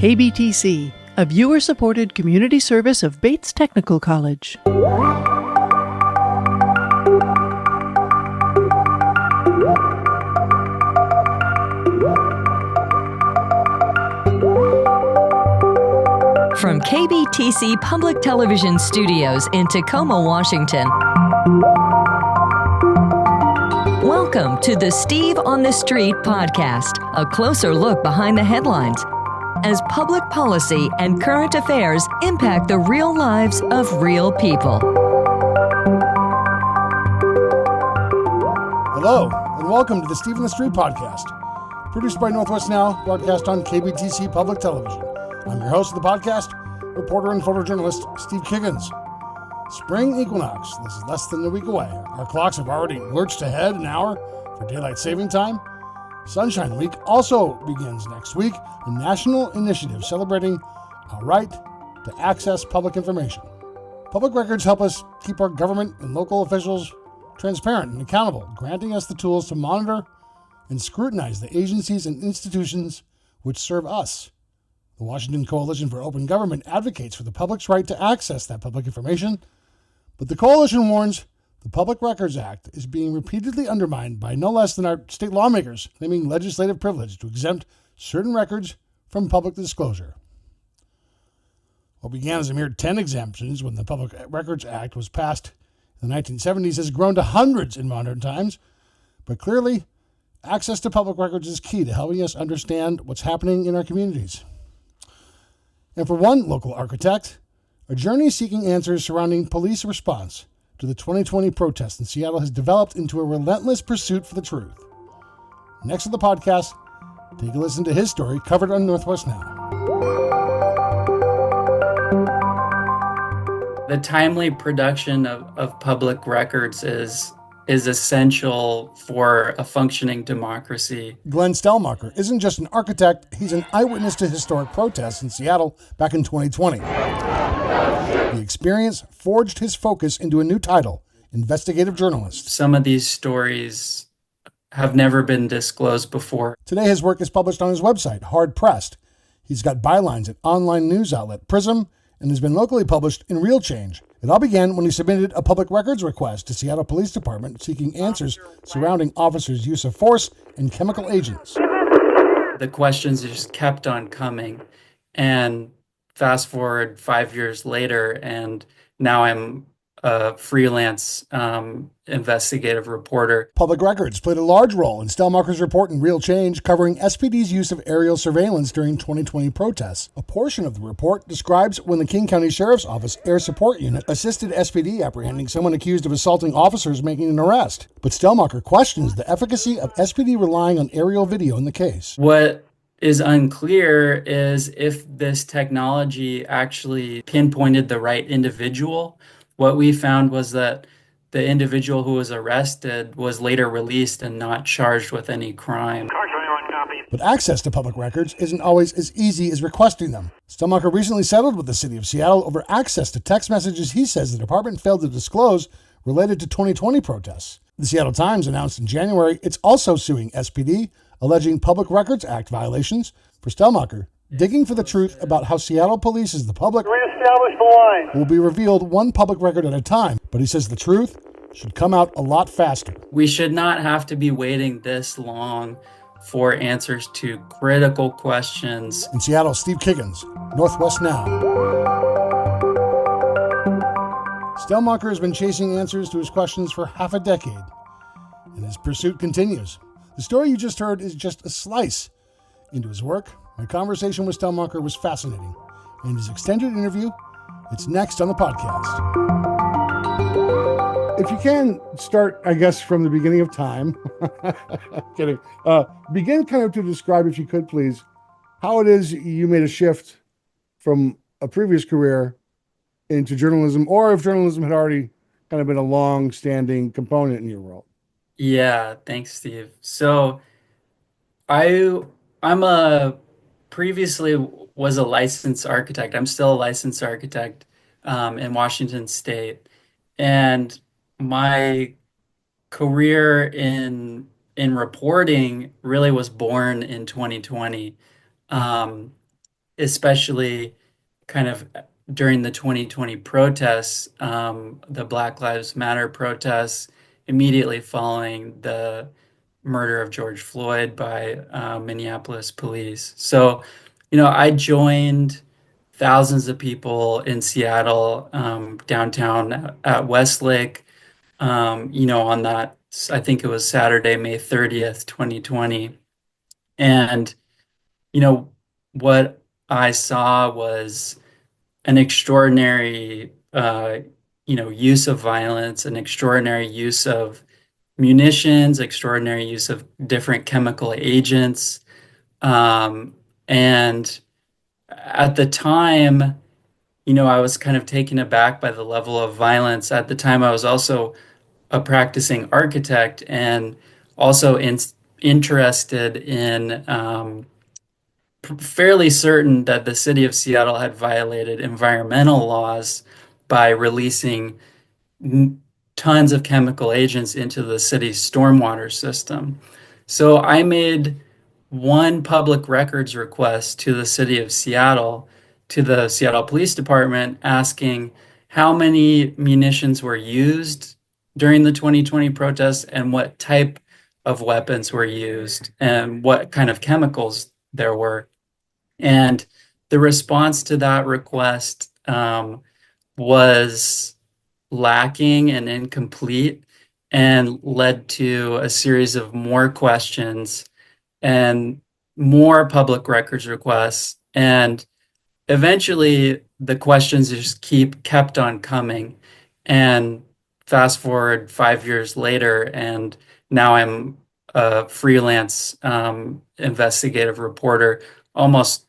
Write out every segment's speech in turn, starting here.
KBTC, a viewer-supported community service of Bates Technical College. From KBTC Public Television Studios in Tacoma, Washington. Welcome to the Steve on the Street podcast, a closer look behind the headlines as public policy and current affairs impact the real lives of real people. Hello, and welcome to the Steve on the Street podcast, produced by Northwest Now, broadcast on KBTC Public Television. I'm your host of the podcast, reporter and photojournalist Steve Kiggins. Spring equinox is less than a week away. Our clocks have already lurched ahead an hour for daylight saving time. Sunshine Week also begins next week, a national initiative celebrating our right to access public information. Public records help us keep our government and local officials transparent and accountable, granting us the tools to monitor and scrutinize the agencies and institutions which serve us. The Washington Coalition for Open Government advocates for the public's right to access that public information, but the coalition warns the Public Records Act is being repeatedly undermined by no less than our state lawmakers claiming legislative privilege to exempt certain records from public disclosure. What began as a mere 10 exemptions when the Public Records Act was passed in the 1970s has grown to hundreds in modern times, but clearly, access to public records is key to helping us understand what's happening in our communities. And for one local architect, a journey seeking answers surrounding police response to the 2020 protests in Seattle has developed into a relentless pursuit for the truth. Next on the podcast, take a listen to his story covered on Northwest Now. The timely production of public records is essential for a functioning democracy. Glen Stellmacher isn't just an architect, he's an eyewitness to historic protests in Seattle back in 2020. The experience forged his focus into a new title, investigative journalist. Some of these stories have never been disclosed before. Today his work is published on his website, Hard Pressed. He's got bylines at online news outlet Prism and has been locally published in Real Change. It all began when he submitted a public records request to Seattle Police Department seeking answers surrounding officers' use of force and chemical agents. The questions just kept on coming, and fast forward 5 years later, and now I'm a freelance investigative reporter. Public records played a large role in Stellmacher's report in Real Change covering SPD's use of aerial surveillance during 2020 protests. A portion of the report describes when the King County Sheriff's Office Air Support Unit assisted SPD apprehending someone accused of assaulting officers making an arrest. But Stellmacher questions the efficacy of SPD relying on aerial video in the case. What is unclear is if this technology actually pinpointed the right individual. What we found was that the individual who was arrested was later released and not charged with any crime. But access to public records isn't always as easy as requesting them. Stellmacher recently settled with the city of Seattle over access to text messages he says the department failed to disclose related to 2020 protests. The Seattle Times announced in January it's also suing SPD, alleging Public Records Act violations. For Stellmacher, digging for the truth about how Seattle polices the public will be revealed one public record at a time, but he says the truth should come out a lot faster. We should not have to be waiting this long for answers to critical questions. In Seattle, Steve Kiggins, Northwest Now. Stellmacher has been chasing answers to his questions for half a decade, and his pursuit continues. The story you just heard is just a slice into his work. My conversation with Stellmacher was fascinating, and his extended interview, it's next on the podcast. If you can start, I guess, from the beginning of time, kidding, begin kind of to describe, if you could please, how it is you made a shift from a previous career into journalism, or if journalism had already kind of been a long-standing component in your world. Yeah, thanks, Steve. So I'm previously was a licensed architect. I'm still a licensed architect in Washington State. And my career in reporting really was born in 2020. especially kind of during the 2020 protests, the Black Lives Matter protests, immediately following the murder of George Floyd by Minneapolis police. So, I joined thousands of people in Seattle, downtown at Westlake, on that, I think it was Saturday, May 30th, 2020. And, you know, what I saw was an extraordinary, use of violence, an extraordinary use of munitions, extraordinary use of different chemical agents. And at the time, I was kind of taken aback by the level of violence. At the time, I was also a practicing architect and also interested in fairly certain that the city of Seattle had violated environmental laws by releasing tons of chemical agents into the city's stormwater system. So I made one public records request to the city of Seattle, to the Seattle Police Department, asking how many munitions were used during the 2020 protests and what type of weapons were used and what kind of chemicals there were. And the response to that request was lacking and incomplete and led to a series of more questions and more public records requests. And eventually the questions just kept on coming. And fast forward 5 years later, and now I'm a freelance investigative reporter, almost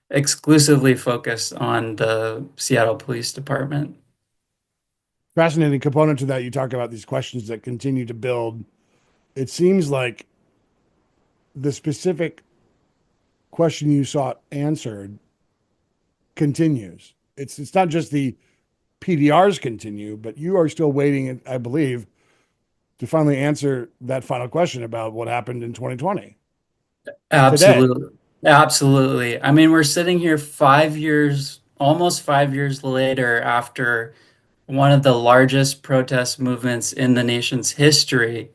exclusively focused on the Seattle Police Department. Fascinating component to that. You talk about these questions that continue to build. It seems like the specific question you sought answered continues. It's not just the PDRs continue, but you are still waiting, I believe, to finally answer that final question about what happened in 2020 today. Absolutely. Absolutely. I mean, we're sitting here 5 years, almost 5 years later, after one of the largest protest movements in the nation's history,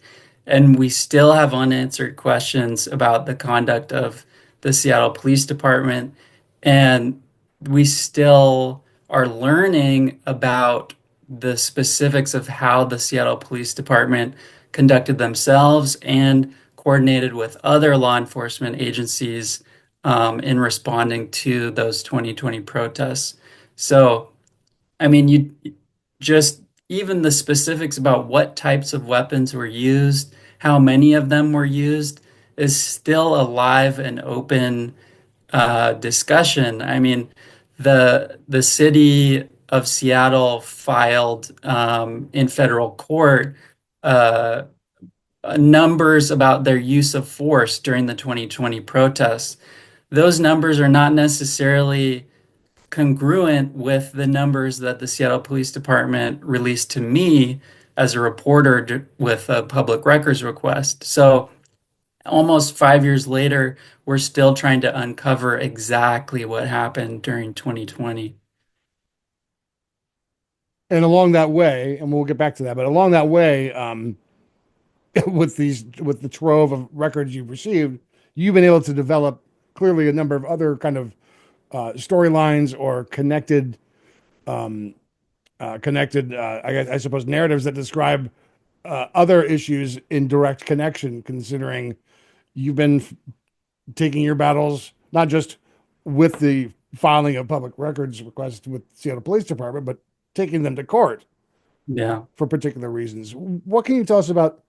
and we still have unanswered questions about the conduct of the Seattle Police Department, and we still are learning about the specifics of how the Seattle Police Department conducted themselves and coordinated with other law enforcement agencies in responding to those 2020 protests. So, I mean, you just even the specifics about what types of weapons were used, how many of them were used, is still a live and open discussion. I mean, the city of Seattle filed in federal court uh, numbers about their use of force during the 2020 protests. Those numbers are not necessarily congruent with the numbers that the Seattle Police Department released to me as a reporter with a public records request. So almost 5 years later, we're still trying to uncover exactly what happened during 2020. And along that way, and we'll get back to that, but along that way, with the trove of records you've received, you've been able to develop clearly a number of other kind of storylines or I suppose, narratives that describe other issues in direct connection, considering you've been taking your battles not just with the filing of public records requests with Seattle Police Department, but taking them to court Yeah. for particular reasons. What can you tell us about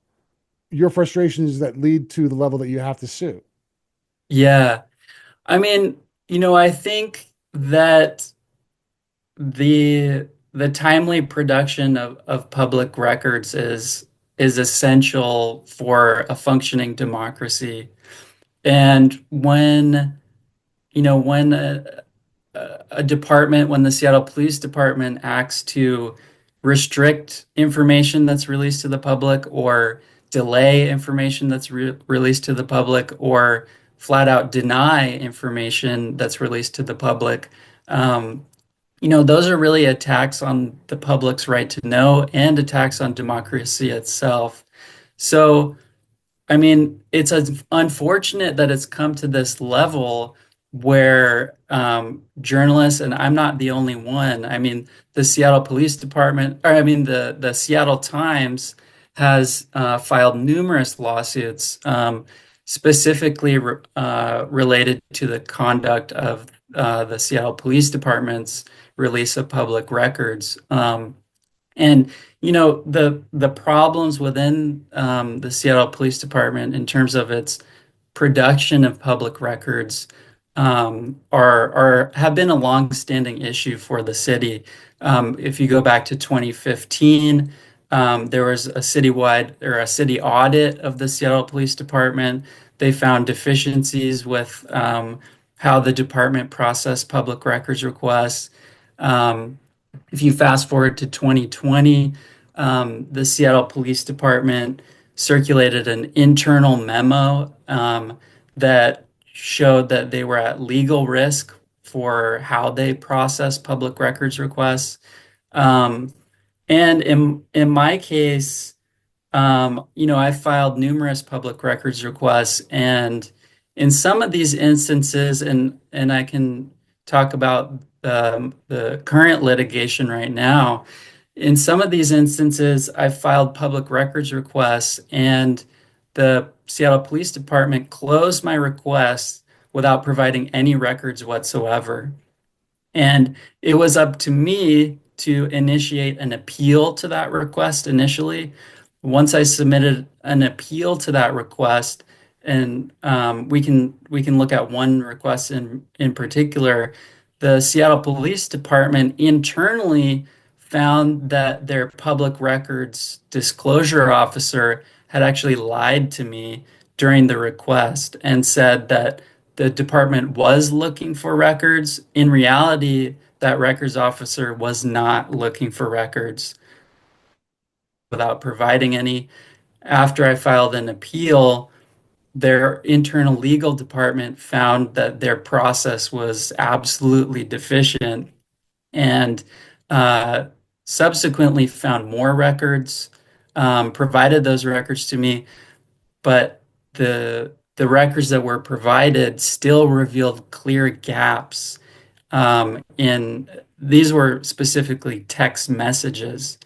your frustrations that lead to the level that you have to sue? Yeah. I mean, I think that the timely production of public records is essential for a functioning democracy. And when a department, when the Seattle Police Department acts to restrict information that's released to the public or delay information that's released to the public or flat out deny information that's released to the public. Um, those are really attacks on the public's right to know and attacks on democracy itself. So, I mean, it's unfortunate that it's come to this level where journalists, and I'm not the only one. I mean, the Seattle Police Department, or I mean, the Seattle Times has filed numerous lawsuits specifically related to the conduct of the Seattle Police Department's release of public records. And the problems within the Seattle Police Department in terms of its production of public records are have been a long-standing issue for the city. If you go back to 2015, there was a city audit of the Seattle Police Department. They found deficiencies with how the department processed public records requests. If you fast forward to 2020, the Seattle Police Department circulated an internal memo that showed that they were at legal risk for how they process public records requests. Um, and in my case, I filed numerous public records requests, and in some of these instances, and I can talk about the current litigation right now. In some of these instances, I filed public records requests, and the Seattle Police Department closed my request without providing any records whatsoever. And it was up to me to initiate an appeal to that request initially. Once I submitted an appeal to that request, and we can look at one request in particular, the Seattle Police Department internally found that their public records disclosure officer had actually lied to me during the request and said that the department was looking for records. In reality, that records officer was not looking for records without providing any. After I filed an appeal, their internal legal department found that their process was absolutely deficient and uh, subsequently found more records, provided those records to me, but the records that were provided still revealed clear gaps in these were specifically text messages.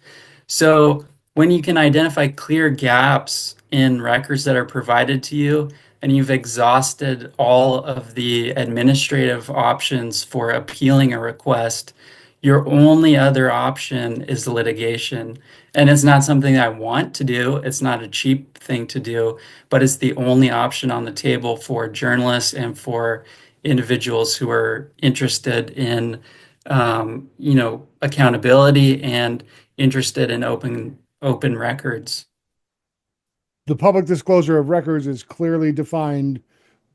So when you can identify clear gaps in records that are provided to you, and you've exhausted all of the administrative options for appealing a request, your only other option is litigation. And it's not something I want to do. It's not a cheap thing to do, but it's the only option on the table for journalists and for individuals who are interested in, accountability and interested in open records. The public disclosure of records is clearly defined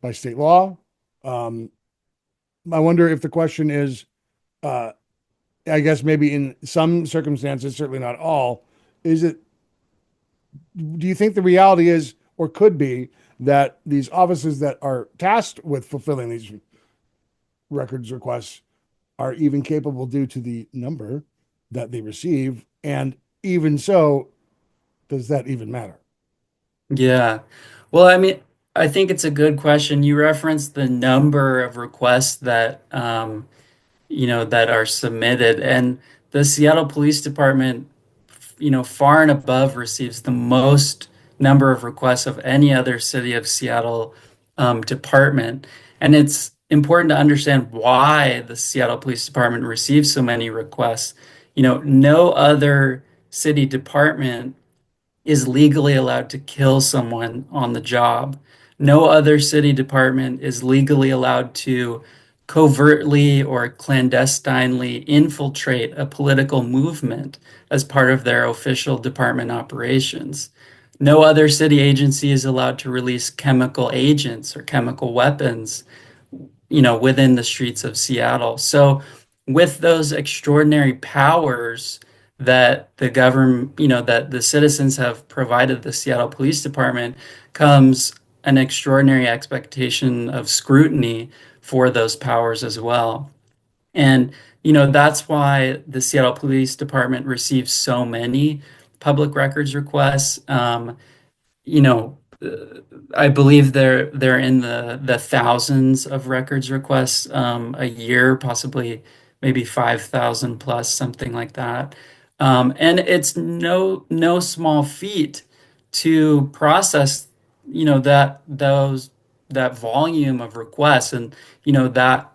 by state law. Um, I wonder if the question is, I guess maybe in some circumstances, certainly not all, is it, do you think the reality is, or could be, that these offices that are tasked with fulfilling these records requests are even capable due to the number that they receive? And even so, does that even matter? Yeah. Well, I mean, I think it's a good question. You referenced the number of requests that are submitted, and the Seattle Police Department, far and above receives the most number of requests of any other city of Seattle department. And it's important to understand why the Seattle Police Department receives so many requests. No other city department is legally allowed to kill someone on the job. No other city department is legally allowed to covertly or clandestinely infiltrate a political movement as part of their official department operations. No other city agency is allowed to release chemical agents or chemical weapons, within the streets of Seattle. So with those extraordinary powers that the government, that the citizens have provided the Seattle Police Department, comes an extraordinary expectation of scrutiny for those powers as well. And, that's why the Seattle Police Department receives so many public records requests. You know, I believe they're in the thousands of records requests a year, possibly maybe 5,000 plus, something like that. And it's no small feat to process, that volume of requests, and that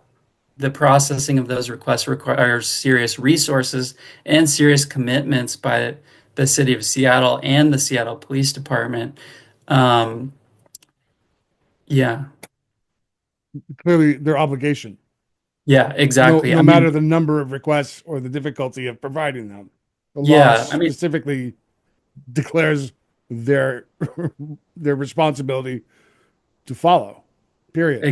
the processing of those requests requires serious resources and serious commitments by the city of Seattle and the Seattle Police Department. Um, yeah, Clearly, their obligation, yeah, no, exactly. no I matter mean, the number of requests or the difficulty of providing them. The law yeah, I mean, specifically declares their their responsibility to follow. Period.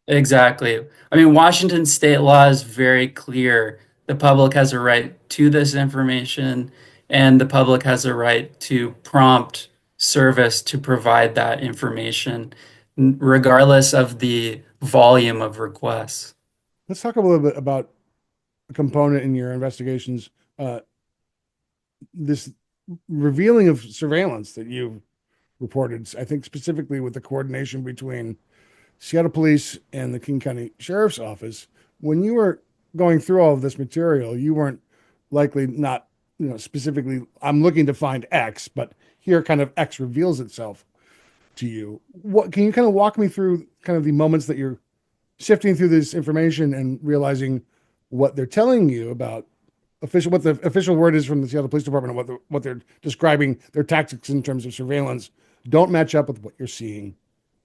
exactly. I mean, Washington state law is very clear. The public has a right to this information, and the public has a right to prompt service to provide that information, regardless of the volume of requests. Let's talk a little bit about a component in your investigations. Uh, this revealing of surveillance that you've reported, I think specifically with the coordination between Seattle Police and the King County Sheriff's Office. When you were going through all of this material, you weren't likely not, specifically, I'm looking to find X, but here kind of X reveals itself to you. What can you kind of walk me through kind of the moments that you're sifting through this information and realizing what they're telling you about what the official word is from the Seattle Police Department and what they're describing their tactics in terms of surveillance don't match up with what you're seeing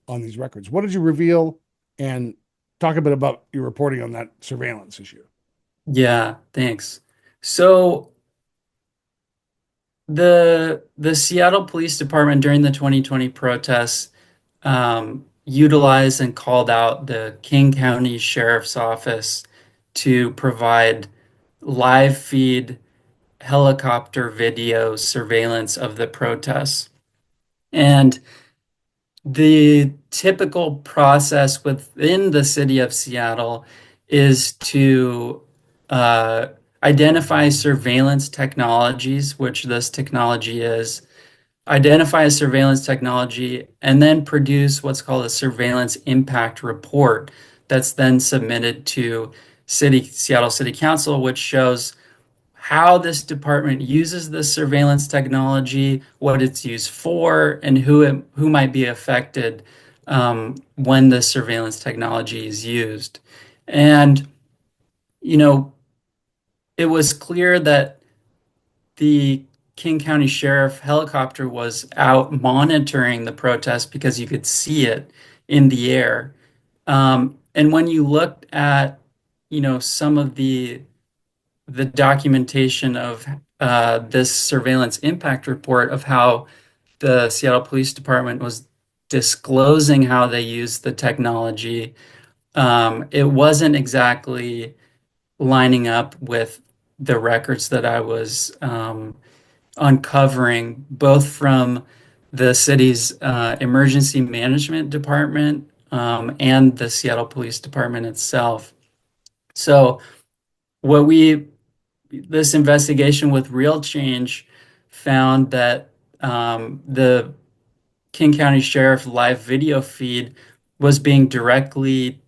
on these records. What did you reveal? And talk a bit about your reporting on that surveillance issue. Yeah, thanks. So the Seattle Police Department during the 2020 protests utilized and called out the King County Sheriff's Office to provide live feed helicopter video surveillance of the protests. And the typical process within the city of Seattle is to uh, identify surveillance technologies, which this technology is, identify a surveillance technology, and then produce what's called a surveillance impact report that's then submitted to Seattle City Council, which shows how this department uses this surveillance technology, what it's used for, and who might be affected when this surveillance technology is used. And you know, it was clear that the King County Sheriff helicopter was out monitoring the protest because you could see it in the air. And when you looked at, some of the documentation of this surveillance impact report of how the Seattle Police Department was disclosing how they used the technology, it wasn't exactly lining up with the records that I was uncovering, both from the city's emergency management department and the Seattle Police Department itself. So, what we this investigation with Real Change found that the King County Sheriff live video feed was being directly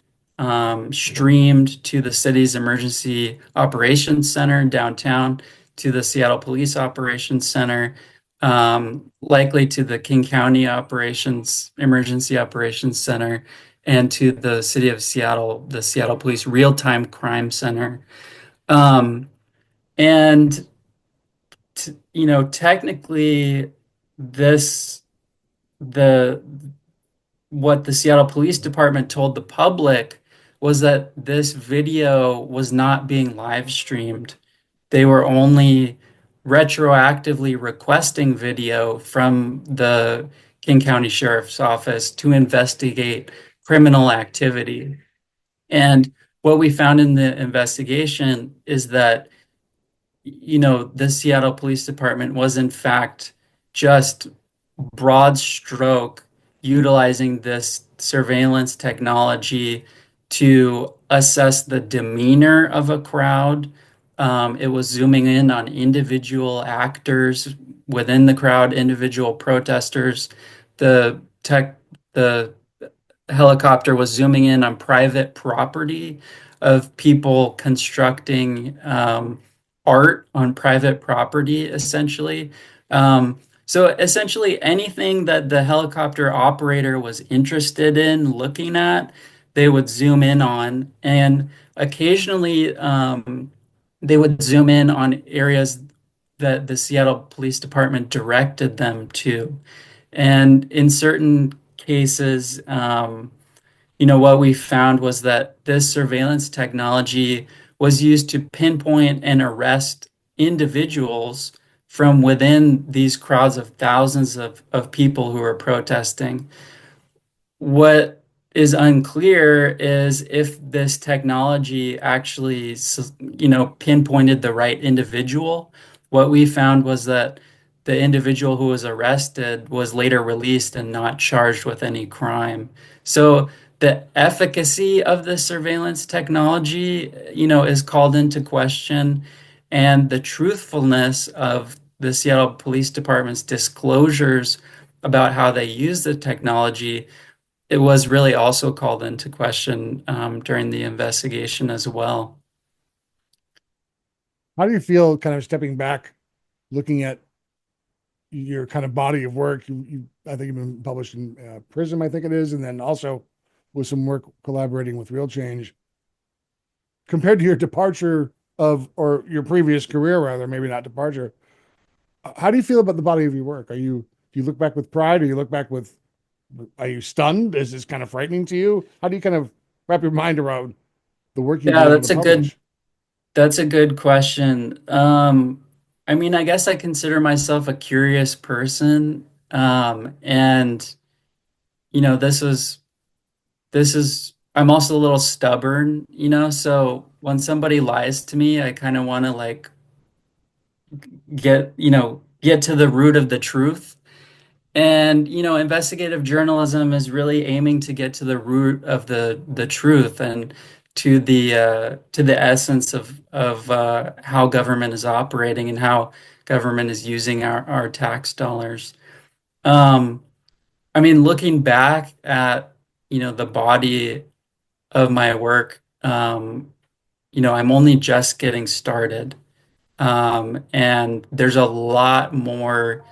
streamed to the city's emergency operations center downtown, to the Seattle Police Operations Center, likely to the King County Emergency Operations Center, and to the City of Seattle, the Seattle Police Real-Time Crime Center. And technically, this the what the Seattle Police Department told the public was that this video was not being live streamed. They were only retroactively requesting video from the King County Sheriff's Office to investigate criminal activity. And what we found in the investigation is that the Seattle Police Department was in fact just broad stroke utilizing this surveillance technology to assess the demeanor of a crowd. It was zooming in on individual actors within the crowd, individual protesters. The helicopter was zooming in on private property of people constructing art on private property, essentially. So essentially, anything that the helicopter operator was interested in looking at, they would zoom in on. And occasionally, they would zoom in on areas that the Seattle Police Department directed them to. And in certain cases, what we found was that this surveillance technology was used to pinpoint and arrest individuals from within these crowds of thousands of people who were protesting. What is unclear is if this technology actually, pinpointed the right individual. What we found was that the individual who was arrested was later released and not charged with any crime. So the efficacy of the surveillance technology, is called into question, and the truthfulness of the Seattle Police Department's disclosures about how they use the technology, it was really also called into question during the investigation as well. How do you feel kind of stepping back, looking at your kind of body of work? I think you've been published in Prism, I think it is, and then also with some work collaborating with Real Change. Compared to your departure or your previous career, rather, maybe not departure, how do you feel about the body of your work? Do you look back with pride, or you look back with, are you stunned? Is this kind of frightening to you? How do you kind of wrap your mind around the work you've been able to publish? That's a good question. I guess I consider myself a curious person. And I'm also a little stubborn, so when somebody lies to me, I kind of want to like get to the root of the truth. And, investigative journalism is really aiming to get to the root of the truth and to the essence of how government is operating and how government is using our tax dollars. Looking back at, the body of my work, I'm only just getting started. And there's a lot more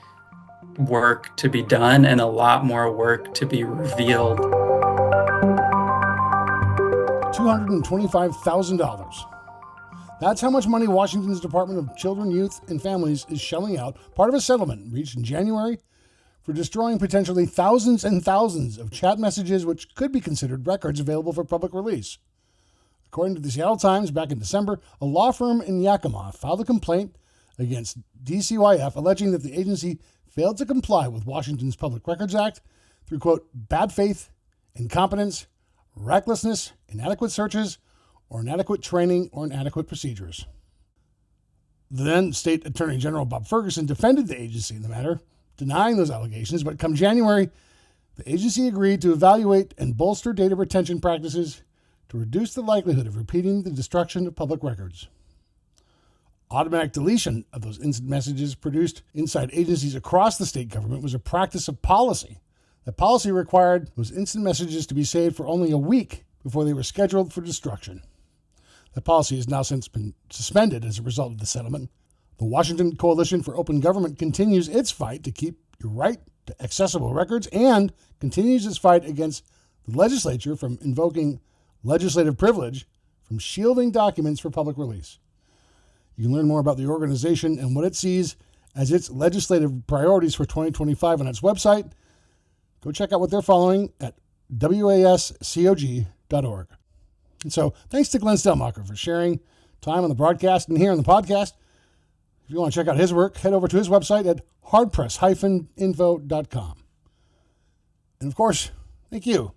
work to be done and a lot more work to be revealed. $225,000. That's how much money Washington's Department of Children, Youth, and Families is shelling out, part of a settlement reached in January for destroying potentially thousands and thousands of chat messages which could be considered records available for public release. According to the Seattle Times, back in December, a law firm in Yakima filed a complaint against DCYF alleging that the agency failed to comply with Washington's Public Records Act through, quote, bad faith, incompetence, recklessness, inadequate searches, or inadequate training or inadequate procedures. The then State Attorney General Bob Ferguson defended the agency in the matter, denying those allegations, but come January, the agency agreed to evaluate and bolster data retention practices to reduce the likelihood of repeating the destruction of public records. Automatic deletion of those instant messages produced inside agencies across the state government was a practice of policy. The policy required those instant messages to be saved for only a week before they were scheduled for destruction. The policy has now since been suspended as a result of the settlement. The Washington Coalition for Open Government continues its fight to keep your right to accessible records and continues its fight against the legislature from invoking legislative privilege from shielding documents for public release. You can learn more about the organization and what it sees as its legislative priorities for 2025 on its website. Go check out what they're following at wascog.org. And so, thanks to Glen Stellmacher for sharing time on the broadcast and here on the podcast. If you want to check out his work, head over to his website at hardpress-info.com. And of course, thank you.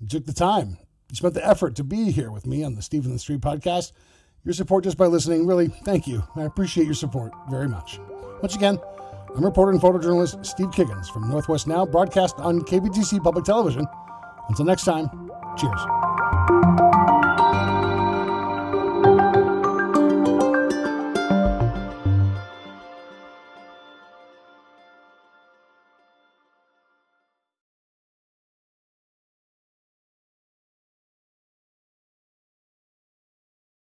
You took the time. You spent the effort to be here with me on the Steve on the Street podcast. Your support just by listening, really, thank you. I appreciate your support very much. Once again, I'm reporter and photojournalist Steve Kiggins from Northwest Now, broadcast on KBTC Public Television. Until next time, cheers.